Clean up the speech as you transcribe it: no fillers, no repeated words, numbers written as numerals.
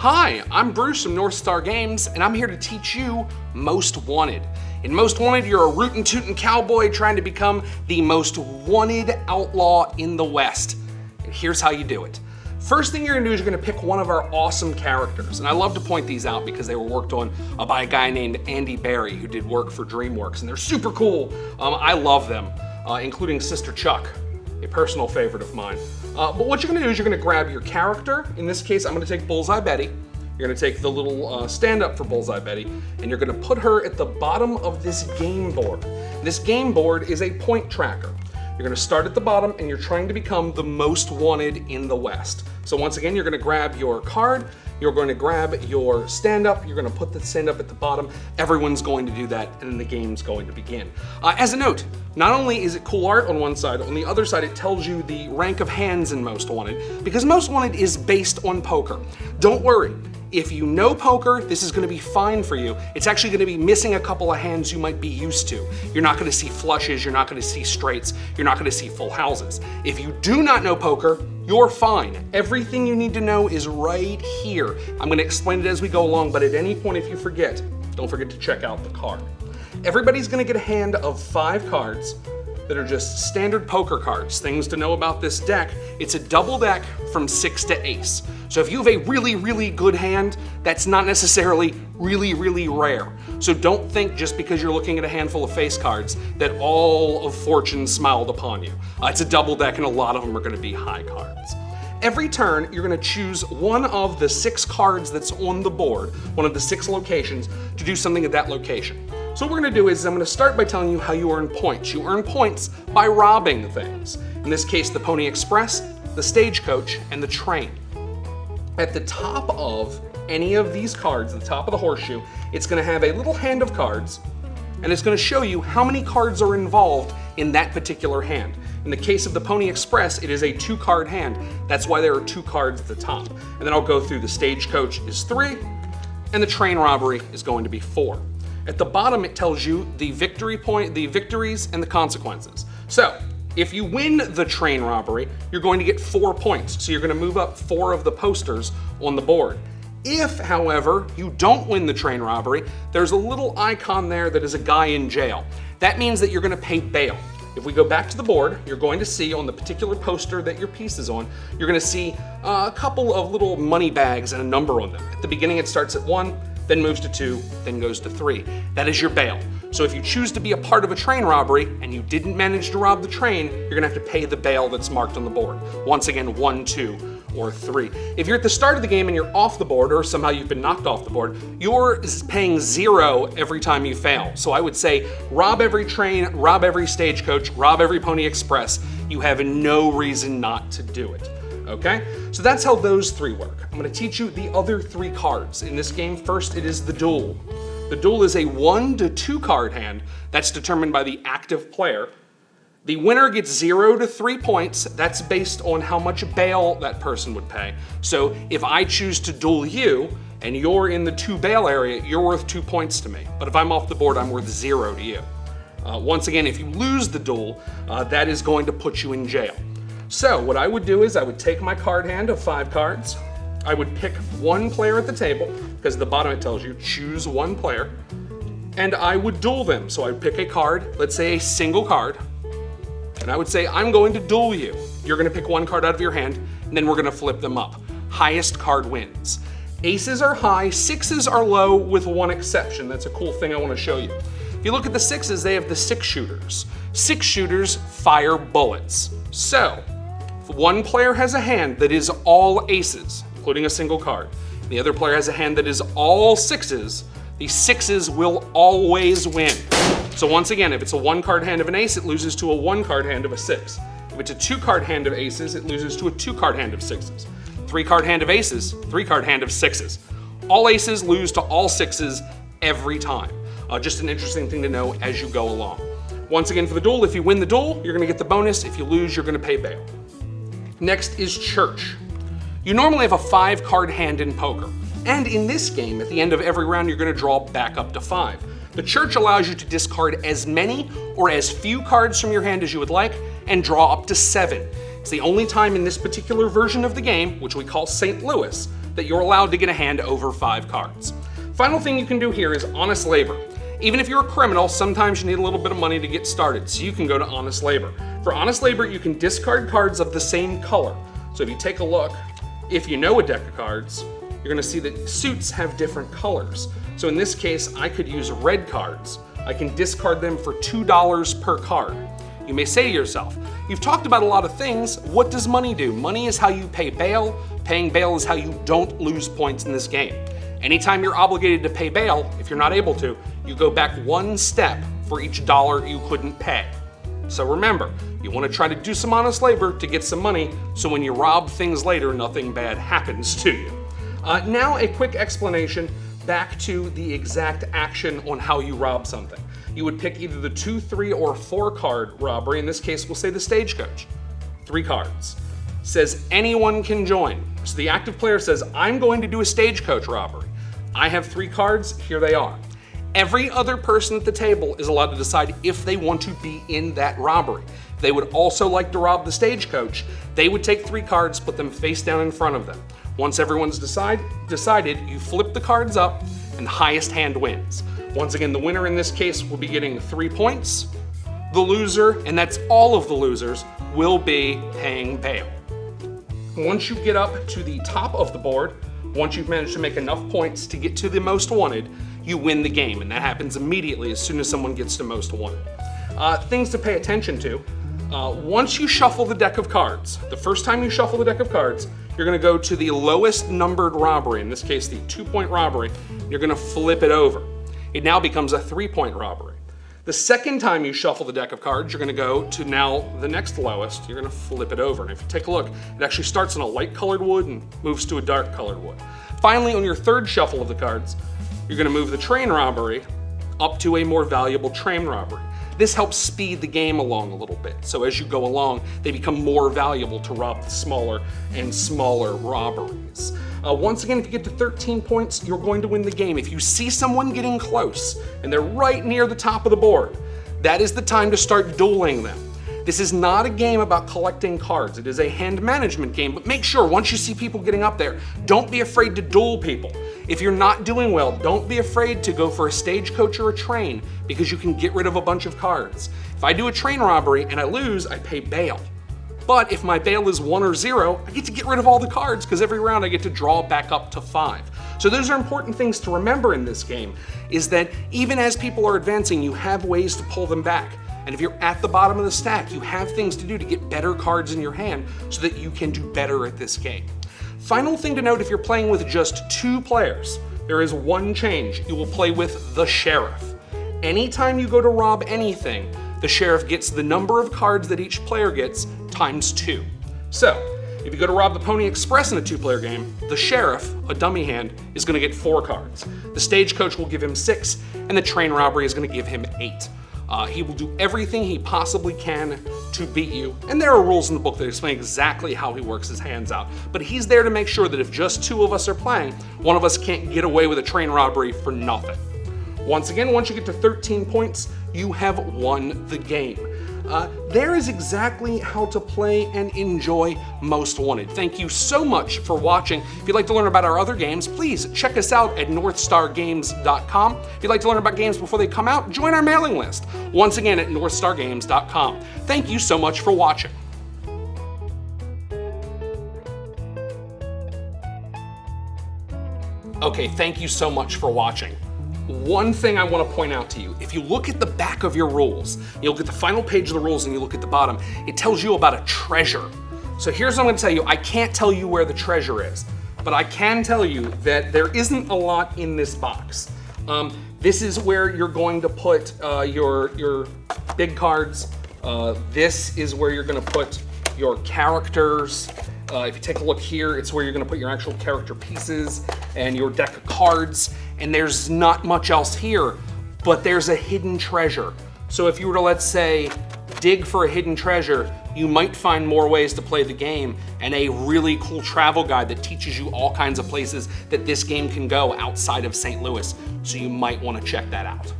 Hi, I'm Bruce from NorthStar Games, and I'm here to teach you Most Wanted. In Most Wanted, you're a rootin' tootin' cowboy trying to become the most wanted outlaw in the West. And here's how you do it. First thing you're gonna do is you're gonna pick one of our awesome characters. And I love to point these out because they were worked on by a guy named Andy Barry who did work for DreamWorks, and they're super cool. I love them, including Sister Chuck, a personal favorite of mine. But what you're gonna do is you're gonna grab your character. In this case, I'm gonna take Bullseye Betty. You're gonna take the little stand-up for Bullseye Betty, and you're gonna put her at the bottom of this game board. This game board is a point tracker. You're gonna start at the bottom, and you're trying to become the most wanted in the West. So once again, you're gonna grab your card, you're going to grab your stand-up, you're gonna put the stand-up at the bottom, everyone's going to do that, and then the game's going to begin. As a note, not only is it cool art on one side, on the other side it tells you the rank of hands in Most Wanted, because Most Wanted is based on poker. Don't worry. If you know poker, this is gonna be fine for you. It's actually gonna be missing a couple of hands you might be used to. You're not gonna see flushes, you're not gonna see straights, you're not gonna see full houses. If you do not know poker, you're fine. Everything you need to know is right here. I'm gonna explain it as we go along, but at any point if you forget, don't forget to check out the card. Everybody's gonna get a hand of 5 cards that are just standard poker cards. Things to know about this deck, it's a double deck from 6 to ace. So if you have a really, really good hand, that's not necessarily really, really rare. So don't think just because you're looking at a handful of face cards that all of fortune smiled upon you. It's a double deck and a lot of them are gonna be high cards. Every turn, you're gonna choose one of the 6 cards that's on the board, one of the 6 locations, to do something at that location. So what we're gonna do is I'm gonna start by telling you how you earn points. You earn points by robbing things. In this case, the Pony Express, the Stagecoach, and the train. At the top of any of these cards, the top of the horseshoe, it's gonna have a little hand of cards, and it's gonna show you how many cards are involved in that particular hand. In the case of the Pony Express, it is a 2-card hand. That's why there are 2 cards at the top. And then I'll go through the Stagecoach is 3, and the train robbery is going to be 4. At the bottom, it tells you the victory point, the victories, and the consequences. So, if you win the train robbery, you're going to get 4 points. So you're gonna move up 4 of the posters on the board. If, however, you don't win the train robbery, there's a little icon there that is a guy in jail. That means that you're gonna pay bail. If we go back to the board, you're going to see on the particular poster that your piece is on, you're gonna see a couple of little money bags and a number on them. At the beginning, it starts at 1, then moves to 2, then goes to 3. That is your bail. So if you choose to be a part of a train robbery and you didn't manage to rob the train, you're gonna have to pay the bail that's marked on the board. Once again, 1, 2, or 3. If you're at the start of the game and you're off the board, or somehow you've been knocked off the board, you're paying 0 every time you fail. So I would say rob every train, rob every Stagecoach, rob every Pony Express. You have no reason not to do it. Okay? So that's how those 3 work. I'm gonna teach you the other 3 cards. In this game, first it is the duel. The duel is a 1 to 2 card hand that's determined by the active player. The winner gets 0 to 3 points. That's based on how much bail that person would pay. So if I choose to duel you and you're in the 2 bail area, you're worth 2 points to me. But if I'm off the board, I'm worth 0 to you. Once again, if you lose the duel, that is going to put you in jail. So what I would do is I would take my card hand of 5 cards. I would pick 1 player at the table, because at the bottom it tells you choose 1 player, and I would duel them. So I would pick a card, let's say a single card, and I would say, I'm going to duel you. You're gonna pick 1 card out of your hand, and then we're gonna flip them up. Highest card wins. Aces are high, 6s are low, with 1 exception. That's a cool thing I wanna show you. If you look at the 6s, they have the 6 shooters. 6 shooters fire bullets. So, if 1 player has a hand that is all aces, including a single card, and the other player has a hand that is all 6s, the 6s will always win. So once again, if it's a 1-card hand of an ace, it loses to a 1-card hand of a 6. If it's a 2-card hand of aces, it loses to a 2-card hand of 6s. 3-card hand of aces, 3-card hand of 6s. All aces lose to all 6s every time. Just an interesting thing to know as you go along. Once again, for the duel, if you win the duel, you're gonna get the bonus. If you lose, you're gonna pay bail. Next is church. You normally have a 5-card hand in poker. And in this game, at the end of every round, you're gonna draw back up to 5. The church allows you to discard as many or as few cards from your hand as you would like and draw up to 7. It's the only time in this particular version of the game, which we call St. Louis, that you're allowed to get a hand over 5 cards. Final thing you can do here is honest labor. Even if you're a criminal, sometimes you need a little bit of money to get started, so you can go to honest labor. For honest labor, you can discard cards of the same color. So if you take a look, if you know a deck of cards, you're gonna see that suits have different colors. So in this case, I could use red cards. I can discard them for $2 per card. You may say to yourself, you've talked about a lot of things, what does money do? Money is how you pay bail. Paying bail is how you don't lose points in this game. Anytime you're obligated to pay bail, if you're not able to, you go back 1 step for each dollar you couldn't pay. So remember, you want to try to do some honest labor to get some money, so when you rob things later, nothing bad happens to you. Now a quick explanation back to the exact action on how you rob something. You would pick either the 2, 3, or 4 card robbery. In this case, we'll say the stagecoach. 3 cards. Says anyone can join. So the active player says, I'm going to do a stagecoach robbery. I have 3 cards, here they are. Every other person at the table is allowed to decide if they want to be in that robbery. If they would also like to rob the stagecoach, they would take 3 cards, put them face down in front of them. Once everyone's decided, you flip the cards up and the highest hand wins. Once again, the winner in this case will be getting 3 points. The loser, and that's all of the losers, will be paying bail. Once you get up to the top of the board, once you've managed to make enough points to get to the most wanted, you win the game, and that happens immediately as soon as someone gets to most wanted. Things to pay attention to. Once you shuffle the deck of cards, the first time you shuffle the deck of cards, you're gonna go to the lowest numbered robbery, in this case the 2-point robbery, you're gonna flip it over. It now becomes a 3-point robbery. The second time you shuffle the deck of cards, you're gonna go to now the next lowest, you're gonna flip it over. And if you take a look, it actually starts on a light colored wood and moves to a dark colored wood. Finally, on your third shuffle of the cards, you're gonna move the train robbery up to a more valuable train robbery. This helps speed the game along a little bit. So as you go along, they become more valuable to rob the smaller and smaller robberies. Once again, if you get to 13 points, you're going to win the game. If you see someone getting close and they're right near the top of the board, that is the time to start dueling them. This is not a game about collecting cards. It is a hand management game, but make sure once you see people getting up there, don't be afraid to duel people. If you're not doing well, don't be afraid to go for a stagecoach or a train, because you can get rid of a bunch of cards. If I do a train robbery and I lose, I pay bail. But if my bail is 1 or 0, I get to get rid of all the cards, because every round I get to draw back up to 5. So those are important things to remember in this game, is that even as people are advancing, you have ways to pull them back. And if you're at the bottom of the stack, you have things to do to get better cards in your hand so that you can do better at this game. Final thing to note, if you're playing with just 2 players, there is one change. You will play with the sheriff. Anytime you go to rob anything, the sheriff gets the number of cards that each player gets times 2. So, if you go to rob the Pony Express in a 2-player game, the sheriff, a dummy hand, is gonna get 4 cards. The stagecoach will give him 6, and the train robbery is gonna give him 8. He will do everything he possibly can to beat you. And there are rules in the book that explain exactly how he works his hands out. But he's there to make sure that if just 2 of us are playing, one of us can't get away with a train robbery for nothing. Once again, once you get to 13 points, you have won the game. There is exactly how to play and enjoy Most Wanted. Thank you so much for watching. If you'd like to learn about our other games, please check us out at NorthStarGames.com. If you'd like to learn about games before they come out, join our mailing list. Once again at NorthStarGames.com. Thank you so much for watching. Okay, thank you so much for watching. One thing I want to point out to you, if you look at the back of your rules, you look at the final page of the rules and you look at the bottom, it tells you about a treasure. So here's what I'm going to tell you. I can't tell you where the treasure is, but I can tell you that there isn't a lot in this box. This is where you're going to put your big cards. This is where you're going to put your characters. If you take a look here, it's where you're going to put your actual character pieces and your deck of cards. And there's not much else here, but there's a hidden treasure. So if you were to, let's say, dig for a hidden treasure, you might find more ways to play the game, and a really cool travel guide that teaches you all kinds of places that this game can go outside of St. Louis. So you might want to check that out.